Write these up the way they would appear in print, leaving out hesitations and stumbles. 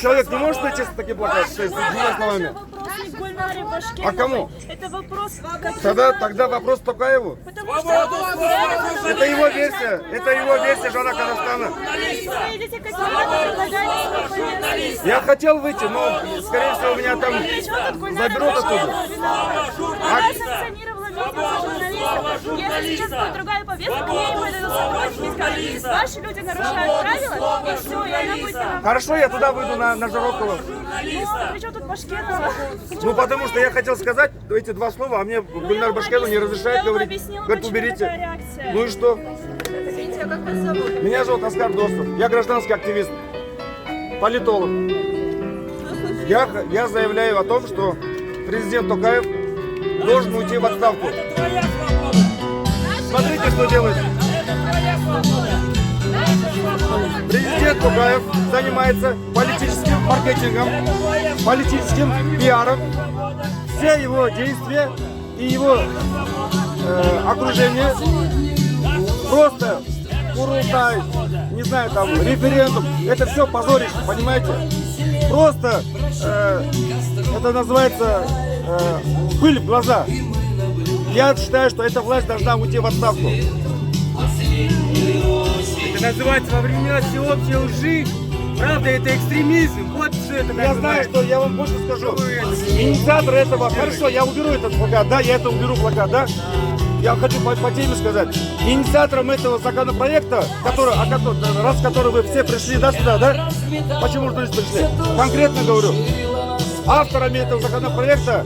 Человек не может найти такие плакаты с двумя словами? А кому? Это вопрос... Тогда вопрос Токаеву. Потому что... Это его версия Жана Казахстана. Я хотел выйти, но, скорее всего, меня там заберут оттуда. Если сейчас будет другая повестка, к ней подойдут сотрудники и скажут, ваши люди нарушают правила, и все, и она будет... Хорошо, я туда выйду на Жарокова. Ну, при чем тут Башкирова? Ну, потому что я хотел сказать эти два слова, а мне Гульнар Башкирова не разрешает говорить. Говорит, уберите. Ну и что? Извините, а как вас зовут? Меня зовут Оскар Достов. Я гражданский активист, политолог. Я заявляю о том, что президент Токаев должен уйти в отставку. Смотрите, что делает. Президент Токаев занимается политическим маркетингом, политическим пиаром. Все его действия и его окружение просто Курултай, не знаю, там, референдум. Это все позорище, понимаете? Просто это называется пыль в глаза. Я считаю, что эта власть должна уйти в отставку. Это называется во времена всеобщей лжи. Правда, это экстремизм. Вот что это. Я знаю, что я вам больше скажу. Инициатор этого... Хорошо, я уберу этот плакат, да, я это уберу плакат, да. Я хочу по теме сказать. Инициатором этого законопроекта, раз который вы все пришли, да, сюда, да? Почему же здесь пришли? Конкретно говорю. Авторами этого законопроекта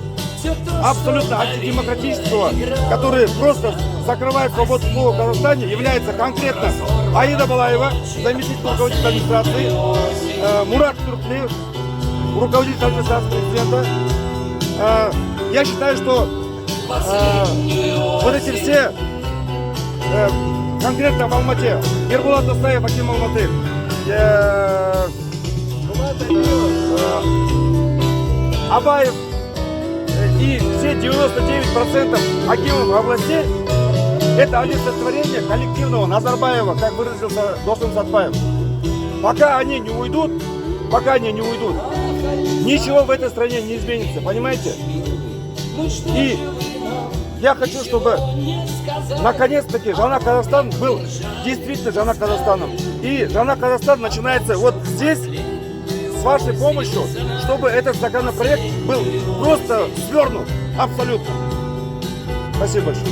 абсолютно антидемократического, который просто закрывает свободу слова в Казахстане, является конкретно Аида Балаева, заместитель руководителя администрации, Мурат Туркли, руководитель администрации президента. Я считаю, что вот эти все, конкретно в Алмате, Ербулат Досаев, Аким Алматы, Абаев и все 99% акимов областей, это олицетворение коллективного Назарбаева, как выразился Досым Сатпаев. Пока они не уйдут, ничего в этой стране не изменится, понимаете? И я хочу, чтобы наконец-таки Жана Казахстан был действительно Жана Казахстаном. И Жана Казахстан начинается вот здесь, с вашей помощью, чтобы этот законопроект был просто свернут абсолютно. Спасибо большое.